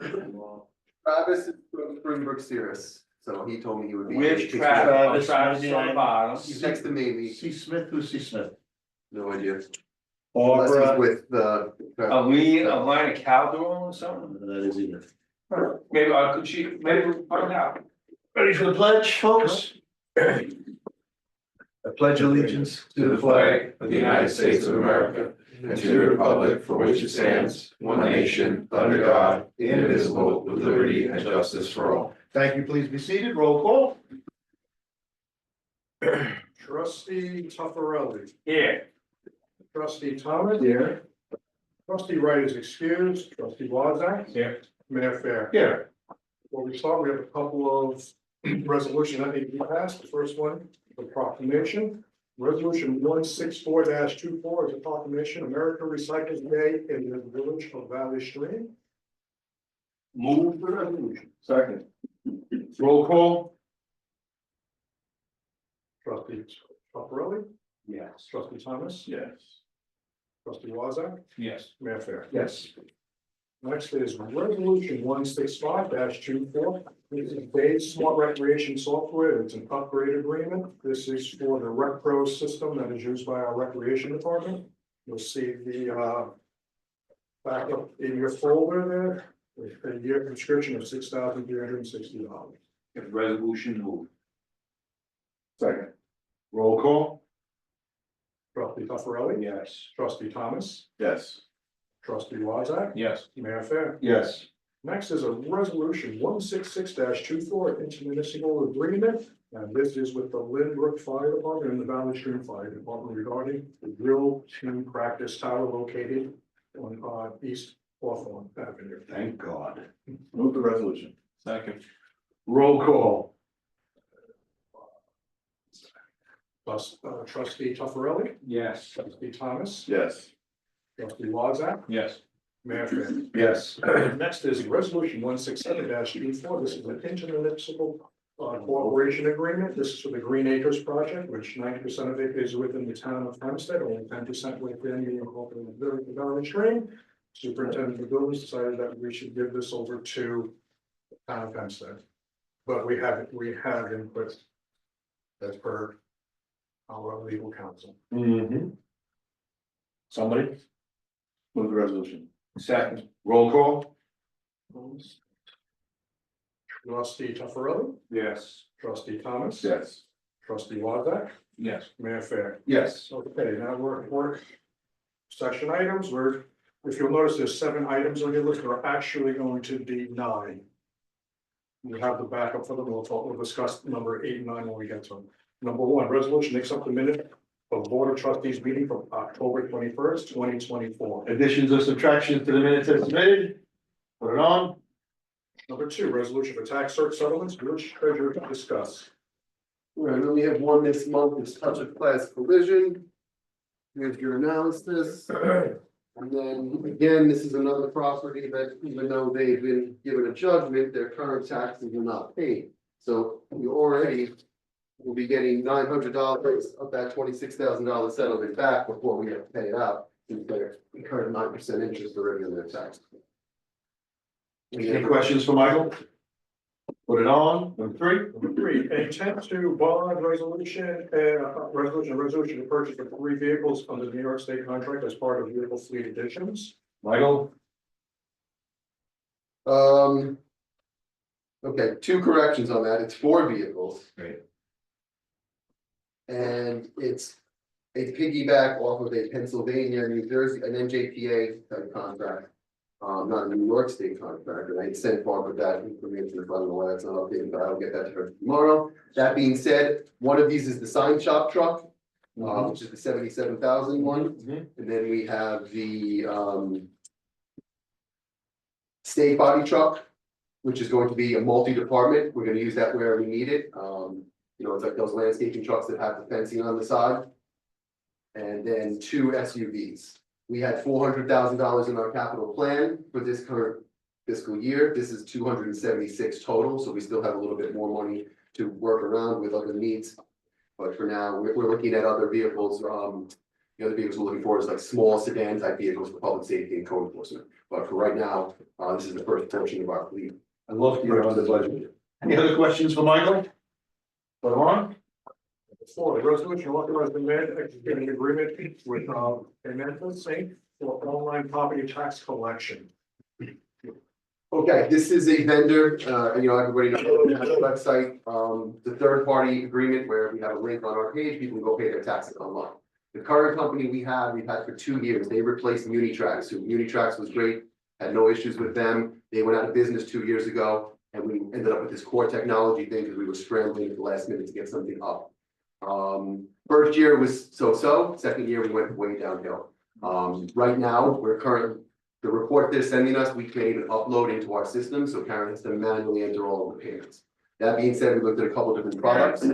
Travis is from Springbrook Cirrus, so he told me he would be. Which Travis, Travis on the 99. bottom. He's next to me, C. Smith, who's C. Smith? no idea. Unless he's Barbara. with the. A line of Caldwell or something? That is either. Maybe, could she, maybe we'll find out. Ready for the pledge, folks? I pledge allegiance to the flag of the United States of America and to the republic for which it stands, one nation, under God, indivisible, with liberty and justice for all. Thank you. Please be seated. Roll call. Trustee Tuffarelli, Here. trustee Thomas. Here. Trustee Wright is excused, trustee Wazak. Here. Mayor Fair. Here. Before we start, we have a couple of resolutions that need to be passed. The first one, the proclamation. Resolution 164-24 is a proclamation, America Recycles Day in the village of Valley Stream. Move the resolution. Second. Roll call. Trustee Tuffarelli, Yes. trustee Thomas, Yes. trustee Wazak, Yes. Mayor Fair. Yes. Next is resolution 165-24. This is Bay's Smart Recreation Software. It's an upgrade agreement. This is for the Rec Pro system that is used by our recreation department. You'll see the backup in your folder there, with a year subscription of $6,360. Resolution moved. Second. Roll call. Trustee Tuffarelli, Yes. trustee Thomas, Yes. trustee Wazak, Yes. Mayor Fair. Yes. Next is a resolution 166-24 intermunicipal agreement. And this is with the Lynbrook Fire Department and the Valley Stream Fire Department regarding the drill team practice tower located on East Hawthorne Avenue. Thank God. Move the resolution. Second. Roll call. Trustee Tuffarelli, Yes. trustee Thomas, Yes. trustee Wazak, Yes. Mayor Fair. Yes. Next is resolution 167-24. This is an intermunicipal cooperation agreement. This is for the Green Acres project, which 90% of it is within the town of Hempstead, only 10% within the incorporated village of Valley Stream. Superintendent of buildings decided that we should give this over to the town of Hempstead. But we have input as per our legal counsel. Mm-hmm. Somebody? Move the resolution. Second. Roll call. Trustee Tuffarelli, Yes. trustee Thomas. Yes. Trustee Wazak, Yes. Mayor Fair. Yes. Okay, now we're work session items, if you'll notice, there's 7 items on your list, there are actually going to be 9. We have the backup for them, we'll discuss number 8 and 9 when we get to them. Number 1, resolution accept the minute of Board of Trustees meeting from October 21st, 2024. Additions or subtractions to the minutes as submitted? Put it on. Number 2, resolution for tax cert settlements, village treasurer to discuss. All right, we only have one this month, it's touch of class collision. Here's your analysis. And then again, this is another property that even though they've been given a judgment, their current taxes are not paid. So we already will be getting $900 of that $26,000 settlement back before we have to pay it out. Since they're incurring 9% interest already on their tax. Any questions for Michael? Put it on. Number 3. Number 3, intent to bond resolution to purchase of 3 vehicles under the New York State contract as part of vehicle fleet additions. Michael? Okay, 2 corrections on that, it's 4 vehicles. Great. And it's a piggyback off of a Pennsylvania, New Jersey, an NJPA type contract. Not a New York State contract, and I sent Barbara that information, if I don't know why that's not updated, but I'll get that to her tomorrow. That being said, one of these is the sign shop truck, which is the 77,000 one. And then we have the state body truck, which is going to be a multi-department. We're gonna use that where we need it. You know, it's like those landscaping trucks that have the fencing on the side. And then 2 SUVs. We had $400,000 in our capital plan for this current fiscal year. This is 276 total, so we still have a little bit more money to work around with other needs. But for now, we're looking at other vehicles. The other vehicles we're looking for is like small sedan type vehicles for public safety and code enforcement. But for right now, this is the first portion of our fleet. I love to hear on the budget. Any other questions for Michael? Put it on. Four, the resolution authorizing the mayor to execute an agreement with Paymentus Inc. for online property tax collection. Okay, this is a vendor, and everybody knows we have a website, the third party agreement where we have a link on our page, people can go pay their taxes online. The current company we've had for 2 years, they replaced Unitrax, so Unitrax was great, had no issues with them. They went out of business 2 years ago, and we ended up with this core technology thing because we were scrambling at the last minute to get something up. First year was so-so, second year we went way downhill. Right now, the report they're sending us, we can't even upload into our system, so Karen has to manually enter all of the payments. That being said, we looked at a couple different products.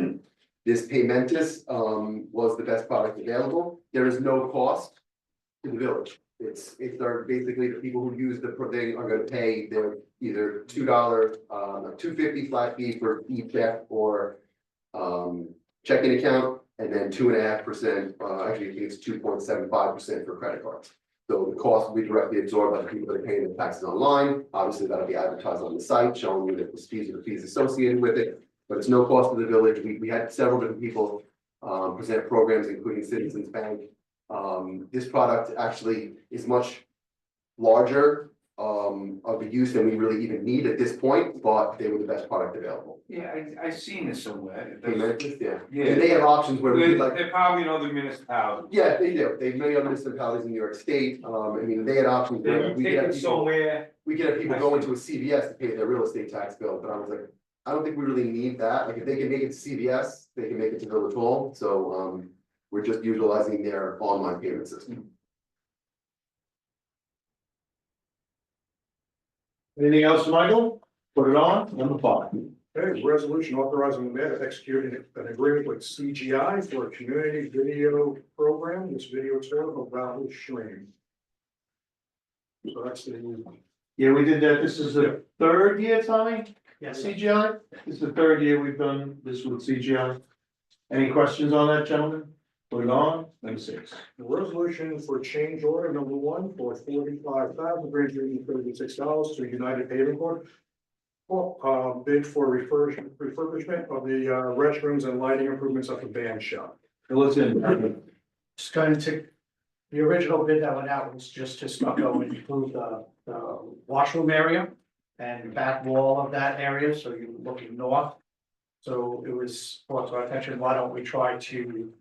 This Paymentus was the best product available. There is no cost to the village. It's basically the people who use the thing are gonna pay their either $2, $2.50 flat fee for e-check or checking account, and then 2.5%, actually I think it's 2.75% for credit cards. So the cost will be directly absorbed by the people that are paying the taxes online. Obviously, that'll be advertised on the site, showing you that the fees are the fees associated with it, but it's no cost to the village. We had several different people present programs, including Citizens Bank. This product actually is much larger of a use than we really even need at this point, but they were the best product available. Yeah, I seen this somewhere. Paymentus, yeah. Yeah. And they have options where we could like. They're probably in other municipalities. Yeah, they do. They have many other municipalities in New York State. They had options where They're we could have taken people, somewhere. we could have people go into a CVS to pay their real estate tax bill, but I was like, I don't think we really need that. Like, if they can make it to CVS, they can make it to Village Hall. So, we're just utilizing their online payment system. Anything else, Michael? Put it on. Number 5. Okay, resolution authorizing the mayor to execute an agreement with CGI for a community video program. This video tour of Valley Stream. So that's the. Yeah, we did that. This is the 3rd year, Tommy? Yes. CGI? This is the 3rd year we've done this with CGI. Any questions on that, gentlemen? Put it on. Number 6. The resolution for change order number 1 for $45,336 to United Paving Corp. Bid for refurbishment of the restrooms and lighting improvements at the band shop. Fill us in. Just going to, the original bid that went out was just to stucco and improve the washroom area and back wall of that area, so you're looking north. So it was brought to our attention, why don't we try to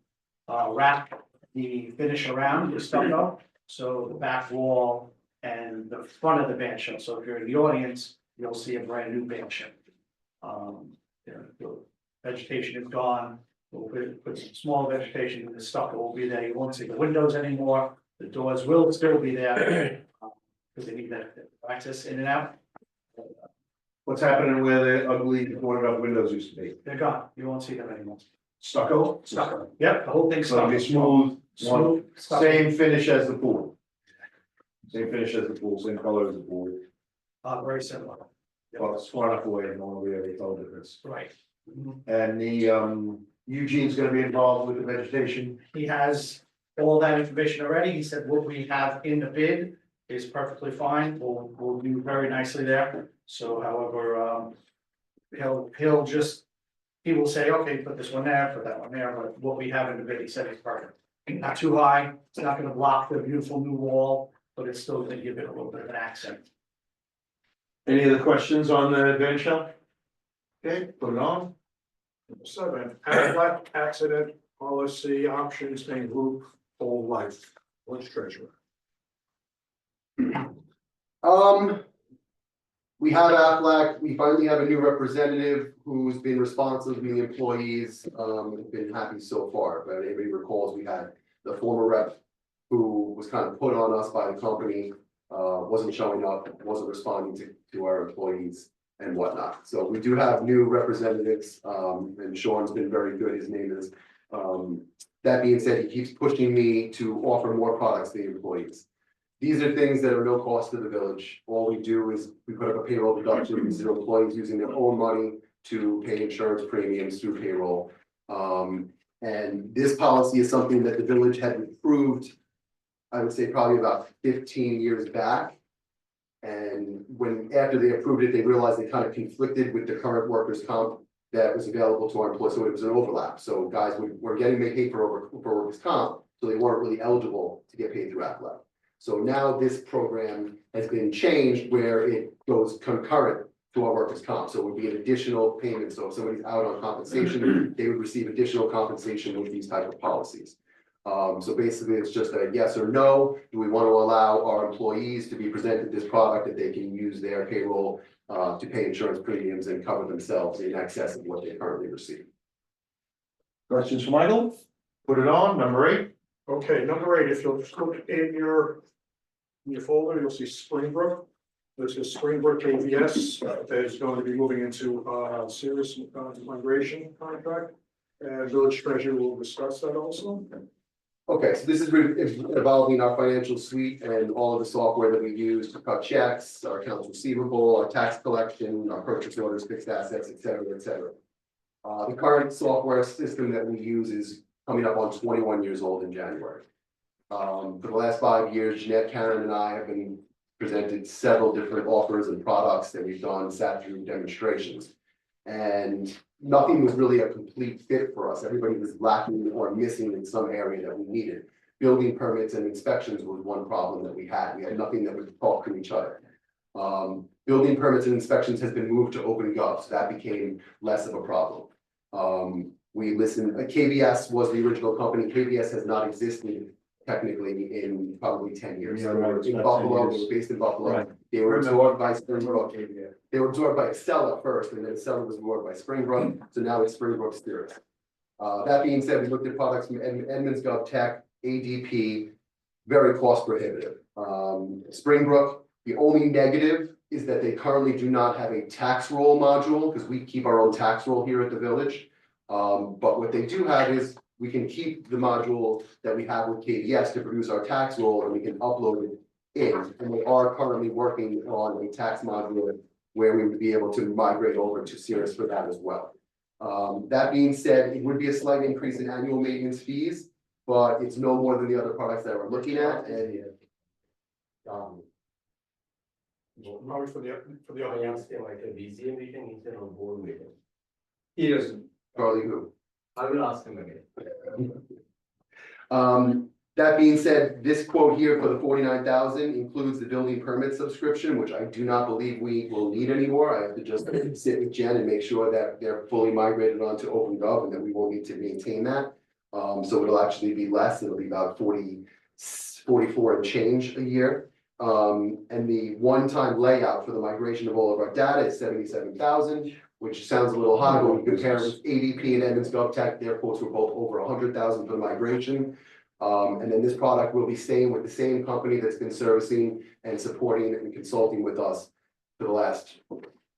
wrap the finish around the stucco? So the back wall and the front of the band shell, so if you're in the audience, you'll see a brand new band shell. The vegetation is gone. We'll put some small vegetation in the stucco will be there. You won't see the windows anymore. The doors will still be there. Because they need that access in and out. What's happening where the ugly boarded up windows used to be? They're gone. You won't see them anymore. Stucco? Stucco. Yep, the whole thing's So it'll stucco. be smooth, Smooth stucco. same finish as the pool. Same finish as the pool, same color as the pool. Very similar. Well, it's far enough away, no one will really tell the difference. Right. And the Eugene's gonna be involved with the vegetation. He has all that information already. He said what we have in the bid is perfectly fine. We'll do very nicely there. So however, he'll just, he will say, okay, put this one there, put that one there, but what we have in the bid, he said is perfect. Not too high, it's not gonna block the beautiful new wall, but it's still gonna give it a little bit of an accent. Any other questions on the bench shell? Okay, put it on. 7, Aflac accident policy options and group whole life. What's treasurer? We have Aflac, we finally have a new representative who's been responsive to the employees, have been happy so far, but anybody recalls, we had the former rep who was kind of put on us by the company, wasn't showing up, wasn't responding to our employees and whatnot. So we do have new representatives, and Sean's been very good, his name is. That being said, he keeps pushing me to offer more products to the employees. These are things that are no cost to the village. All we do is we put up a payroll deduction. These are employees using their own money to pay insurance premiums through payroll. And this policy is something that the village had approved, I would say probably about 15 years back. And after they approved it, they realized they kind of conflicted with the current workers' comp that was available to our employees, so it was an overlap. So guys were getting paid for workers' comp, so they weren't really eligible to get paid through AFLA. So now this program has been changed where it goes concurrent to our workers' comp, so it would be an additional payment. So if somebody's out on compensation, they would receive additional compensation with these type of policies. So basically, it's just a yes or no. Do we want to allow our employees to be presented this product that they can use their payroll to pay insurance premiums and cover themselves in excess of what they currently receive? Questions for Michael? Put it on, number 8. Okay, number 8, if you'll just look in your folder, you'll see Springbrook. This is Springbrook KVS that is going to be moving into serious migration contract. And village treasurer will discuss that also. Okay, so this is involving our financial suite and all of the software that we use to cut checks, our accounts receivable, our tax collection, our purchase orders, fixed assets, et cetera, et cetera. The current software system that we use is coming up on 21 years old in January. For the last 5 years, Jeanette, Karen, and I have been presented several different offers and products that we've done, sat through demonstrations. And nothing was really a complete fit for us. Everybody was lacking or missing in some area that we needed. Building permits and inspections was one problem that we had. We had nothing that would talk to each other. Building permits and inspections has been moved to OpenGov, so that became less of a problem. We listened, KBS was the original company. KBS has not existed technically in probably 10 years. Yeah, right, it's In about 10 Buffalo, they years. were based in Buffalo. Right. They were absorbed by Springbrook. They were absorbed by Excella first, and then Excella was absorbed by Springbrook, so now it's Springbrook Steers. That being said, we looked at products from Edmunds GovTech, ADP, very cost prohibitive. Springbrook, the only negative is that they currently do not have a tax roll module, because we keep our own tax roll here at the village. But what they do have is we can keep the module that we have with KDS to produce our tax roll, and we can upload it in. And we are currently working on a tax module where we would be able to migrate over to Cirrus for that as well. That being said, it would be a slight increase in annual maintenance fees, but it's no more than the other products that we're looking at. And Probably for the other ones. Like a BCA meeting instead of board meeting. He doesn't. Charlie, who? I will ask him again. That being said, this quote here for the 49,000 includes the building permit subscription, which I do not believe we will need anymore. I have to just sit with Jen and make sure that they're fully migrated onto OpenGov and that we won't need to maintain that. So it'll actually be less. It'll be about 44 and change a year. And the one-time layout for the migration of all of our data is 77,000, which sounds a little high, but when you compare it with ADP and Edmunds GovTech, their quotes were both over 100,000 for the migration. And then this product will be staying with the same company that's been servicing and supporting and consulting with us for the last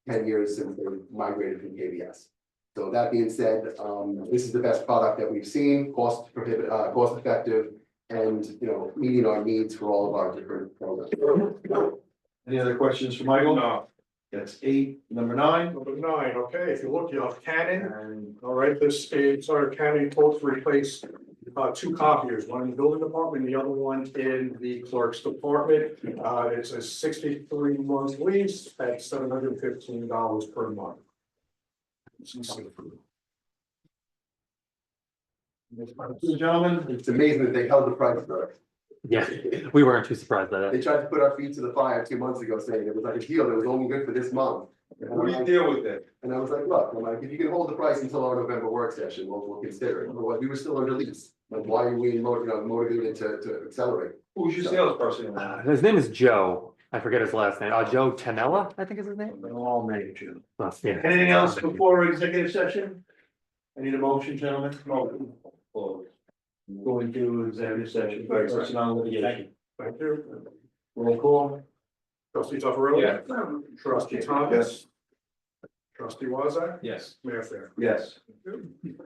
10 years since they migrated from KBS. So that being said, this is the best product that we've seen, cost effective, and meeting our needs for all of our different programs. Any other questions for Michael? No. That's 8. Number 9. Number 9, okay, if you look, you have Canon. All right, this is our Canon quote to replace 2 copiers, one in the building department, the other one in the clerk's department. It's a 63-month lease at $715 per month. Gentlemen, It's amazing that they held the price for it. Yeah, we weren't too surprised by that. They tried to put our feet to the fire 2 months ago, saying it was like a deal that was only good for this month. We deal with it. And I was like, look, I'm like, if you can hold the price until our November work session, we'll consider it. Otherwise, we were still under lease. Like, why are we motivated to accelerate? Who's your salesperson? His name is Joe. I forget his last name. Joe Tanella, I think is his name. they're all named Jim. Yeah. Anything else before executive session? I need a motion, gentlemen. Going to executive session, personnel litigation. Thank you. Roll call. Trustee Taffarelli? Yeah. Trustee Thomas? Trustee Wazak? Yes. Mayor Fair? Yes. Thank you.